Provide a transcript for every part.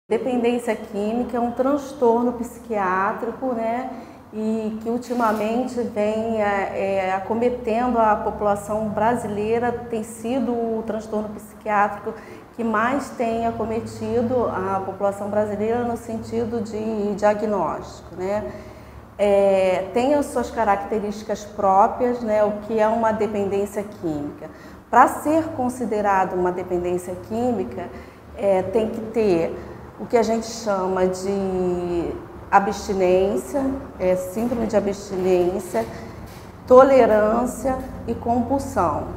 Dependência química é um transtorno psiquiátrico, né, e que ultimamente vem acometendo a população brasileira. Tem sido o transtorno psiquiátrico que mais tem acometido a população brasileira no sentido de diagnóstico, né. Tem as suas características próprias, né, o que é uma dependência química. Para ser considerado uma dependência química, tem que ter o que a gente chama de abstinência, síndrome de abstinência, tolerância e compulsão.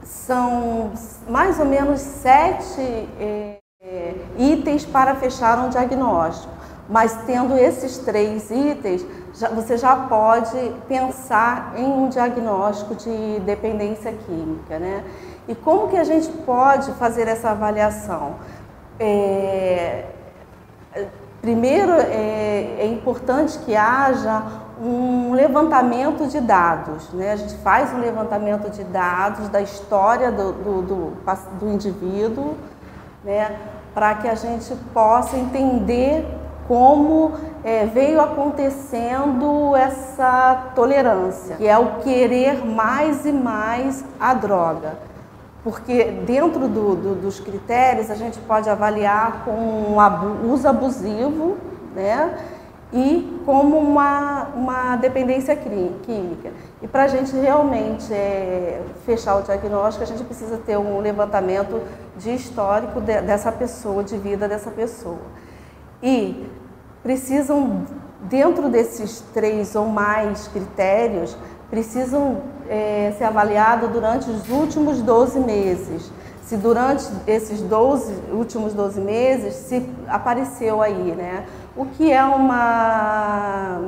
São mais ou menos 7 itens para fechar um diagnóstico, mas tendo esses 3 itens, você já pode pensar em um diagnóstico de dependência química, né? E como que a gente pode fazer essa avaliação? Primeiro, é importante que haja um levantamento de dados, né? A gente faz um levantamento de dados da história do indivíduo, né? Para que a gente possa entender como veio acontecendo essa tolerância, que é o querer mais e mais a droga. Porque dentro dos critérios a gente pode avaliar com um uso abusivo, né, e como uma dependência química. E para a gente realmente fechar o diagnóstico, a gente precisa ter um levantamento de histórico dessa pessoa, de vida dessa pessoa. E precisam, dentro desses 3 ou mais critérios, precisam ser avaliados durante os últimos 12 meses. Se durante esses últimos 12 meses se apareceu aí, né? O que é uma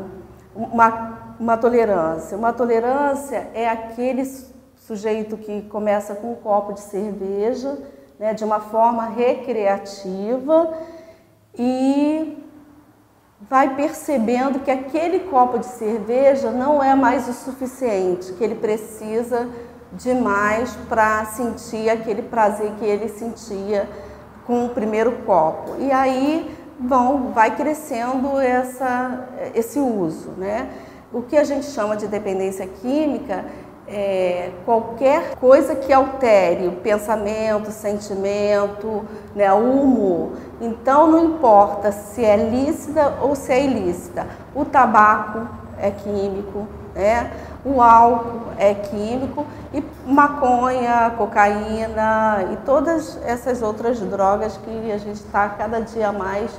tolerância? Uma tolerância é aquele sujeito que começa com um copo de cerveja, né, de uma forma recreativa, e vai percebendo que aquele copo de cerveja não é mais o suficiente, que ele precisa de mais para sentir aquele prazer que ele sentia com o primeiro copo. E aí vai crescendo esse uso, né? O que a gente chama de dependência química é qualquer coisa que altere o pensamento, o sentimento, né, o humor. Então não importa se é lícita ou se é ilícita. O tabaco é químico, né? O álcool é químico, e maconha, cocaína e todas essas outras drogas que a gente está cada dia mais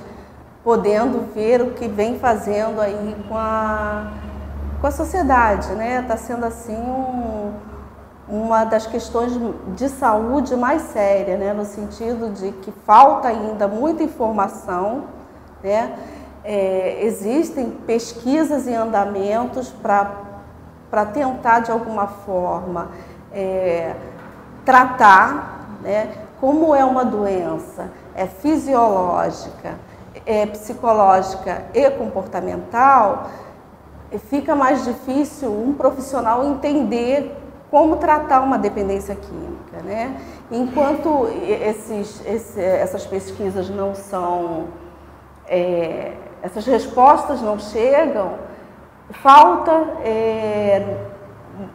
podendo ver o que vem fazendo aí com a sociedade, né? Está sendo assim uma das questões de saúde mais séria, né? No sentido de que falta ainda muita informação, né? Existem pesquisas em andamentos para tentar de alguma forma tratar, né? Como é uma doença, fisiológica, psicológica e comportamental. Fica mais difícil um profissional entender como tratar uma dependência química, né? Enquanto essas pesquisas não são, essas respostas não chegam, falta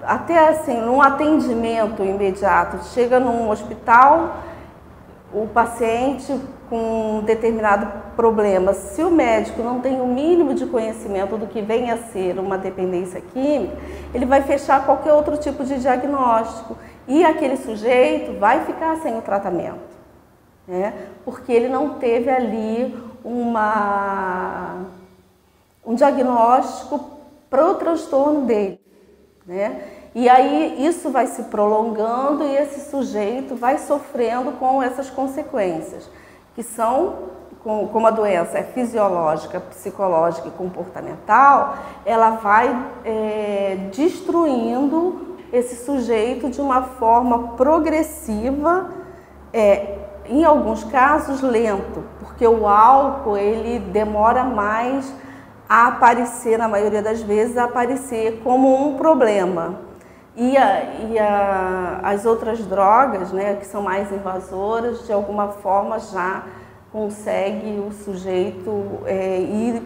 até assim, num atendimento imediato. Chega num hospital, o paciente com um determinado problema, se o médico não tem o mínimo de conhecimento do que vem a ser uma dependência química, ele vai fechar qualquer outro tipo de diagnóstico e aquele sujeito vai ficar sem o tratamento, né? Porque ele não teve ali um diagnóstico para o transtorno dele, né? E aí isso vai se prolongando e esse sujeito vai sofrendo com essas consequências, que são, como a doença é fisiológica, psicológica e comportamental, ela vai destruindo esse sujeito de uma forma progressiva, em alguns casos lento, porque o álcool ele demora mais a aparecer, na maioria das vezes, a aparecer como um problema. E as outras drogas, né, que são mais invasoras, de alguma forma já consegue o sujeito ir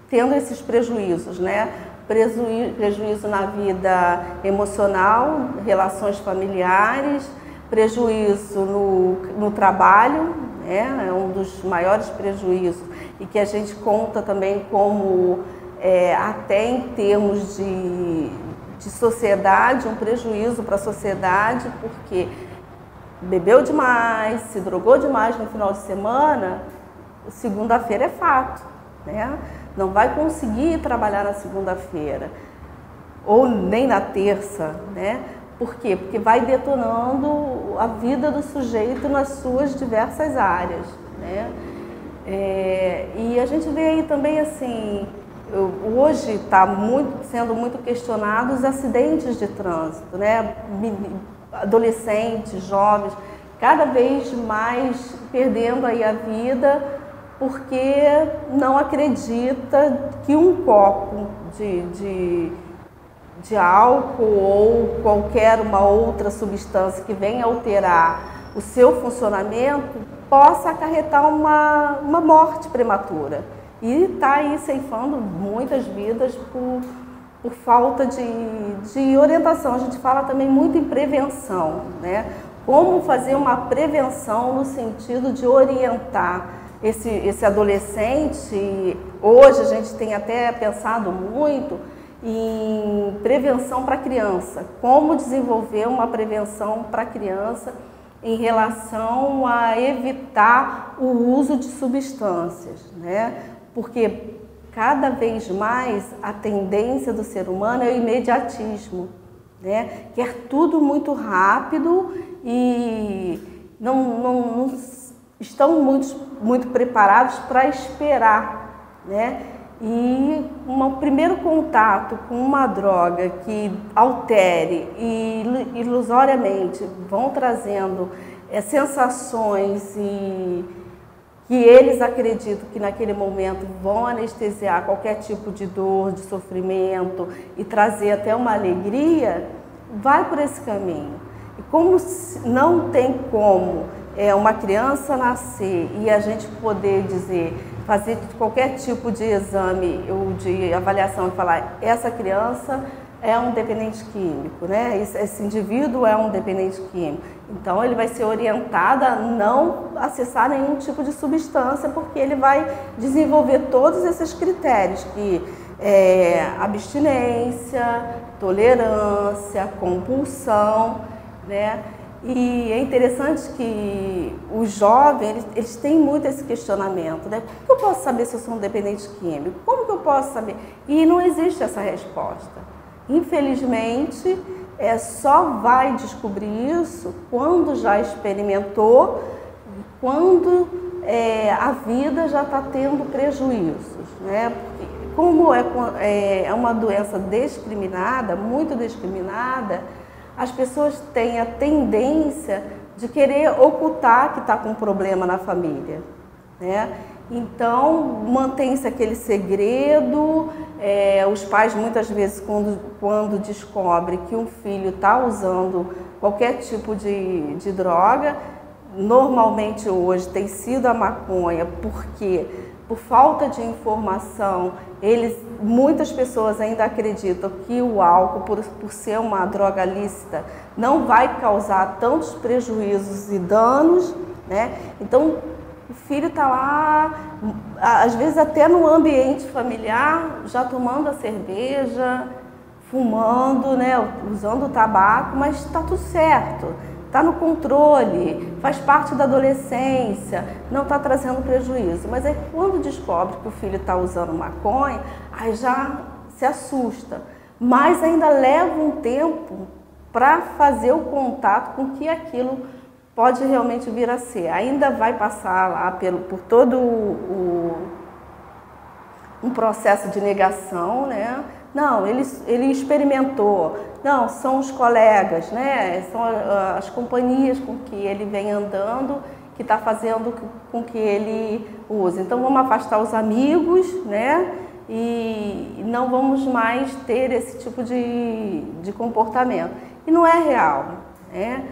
tendo esses prejuízos, né? Prejuízo na vida emocional, relações familiares, prejuízo no trabalho, né? É um dos maiores prejuízos e que a gente conta também como até em termos de sociedade, um prejuízo para a sociedade, porque bebeu demais, se drogou demais no final de semana, segunda-feira é fato, né? Não vai conseguir trabalhar na segunda-feira ou nem na terça, né? Por quê? Porque vai detonando a vida do sujeito nas suas diversas áreas, né? E a gente vê aí também assim, hoje está sendo muito questionado os acidentes de trânsito, né? Adolescentes, jovens, cada vez mais perdendo aí a vida porque não acredita que um copo de álcool ou qualquer uma outra substância que venha alterar o seu funcionamento possa acarretar uma morte prematura. E está aí ceifando muitas vidas por falta de orientação. A gente fala também muito em prevenção, né? Como fazer uma prevenção no sentido de orientar esse adolescente. Hoje a gente tem até pensado muito em prevenção para criança, como desenvolver uma prevenção para criança em relação a evitar o uso de substâncias, né? Porque cada vez mais a tendência do ser humano é o imediatismo, né? Quer tudo muito rápido e não estão muito preparados para esperar, né? E um primeiro contato com uma droga que altere e ilusoriamente vão trazendo sensações e que eles acreditam que naquele momento vão anestesiar qualquer tipo de dor, de sofrimento e trazer até uma alegria, vai por esse caminho. E como não tem como uma criança nascer e a gente poder dizer, fazer qualquer tipo de exame ou de avaliação e falar, essa criança é um dependente químico, né? Esse indivíduo é um dependente químico. Então ele vai ser orientado a não acessar nenhum tipo de substância, porque ele vai desenvolver todos esses critérios, que abstinência, tolerância, compulsão, né? E é interessante que os jovens, eles têm muito esse questionamento, né? Como que eu posso saber se eu sou um dependente químico? Como que eu posso saber? E não existe essa resposta. Infelizmente, só vai descobrir isso quando já experimentou, quando a vida já está tendo prejuízos, né? Porque como é uma doença discriminada, muito discriminada, as pessoas têm a tendência de querer ocultar que está com um problema na família, né? Então, mantém-se aquele segredo, os pais muitas vezes quando descobrem que um filho está usando qualquer tipo de droga, normalmente hoje tem sido a maconha, porque por falta de informação, muitas pessoas ainda acreditam que o álcool, por ser uma droga lícita, não vai causar tantos prejuízos e danos, né? Então, o filho está lá, às vezes até no ambiente familiar, já tomando a cerveja, fumando, né? Usando o tabaco, mas está tudo certo. Está no controle, faz parte da adolescência, não está trazendo prejuízo. Mas aí quando descobre que o filho está usando maconha, aí já se assusta. Mas ainda leva um tempo para fazer o contato com que aquilo pode realmente vir a ser. Ainda vai passar lá por todo um processo de negação, né? Não, ele experimentou. Não, são os colegas, né? São as companhias com que ele vem andando que está fazendo com que ele use. Então vamos afastar os amigos, né? E não vamos mais ter esse tipo de comportamento. E não é real, né?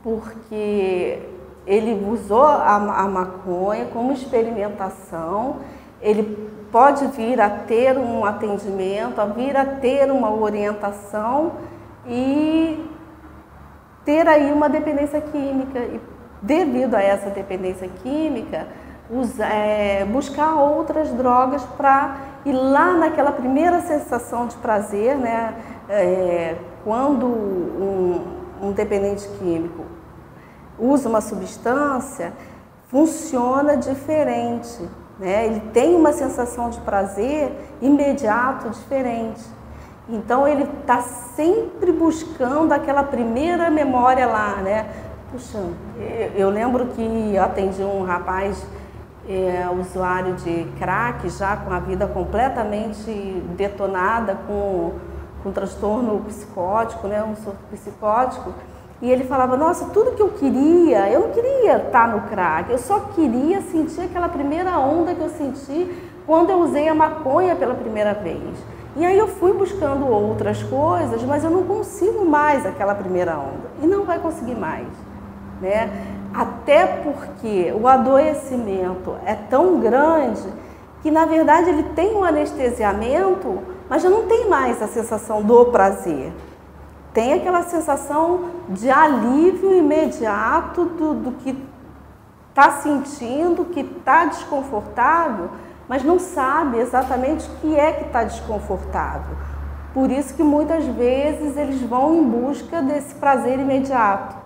Porque ele usou a maconha como experimentação, ele pode vir a ter um atendimento, a vir a ter uma orientação e ter aí uma dependência química. E devido a essa dependência química, buscar outras drogas para ir lá naquela primeira sensação de prazer, né? Quando um dependente químico usa uma substância, funciona diferente, né? Ele tem uma sensação de prazer imediato diferente. Então ele está sempre buscando aquela primeira memória lá, né? Puxa, eu lembro que eu atendi um rapaz usuário de crack, já com a vida completamente detonada, com transtorno psicótico, né? Um surto psicótico. E ele falava, nossa, tudo que eu não queria estar no crack, eu só queria sentir aquela primeira onda que eu senti quando eu usei a maconha pela primeira vez. E aí eu fui buscando outras coisas, mas eu não consigo mais aquela primeira onda. E não vai conseguir mais, né? Até porque o adoecimento é tão grande que, na verdade, ele tem um anestesiamento, mas já não tem mais a sensação do prazer. Tem aquela sensação de alívio imediato do que está sentindo, que está desconfortável, mas não sabe exatamente o que é que está desconfortável. Por isso que muitas vezes eles vão em busca desse prazer imediato.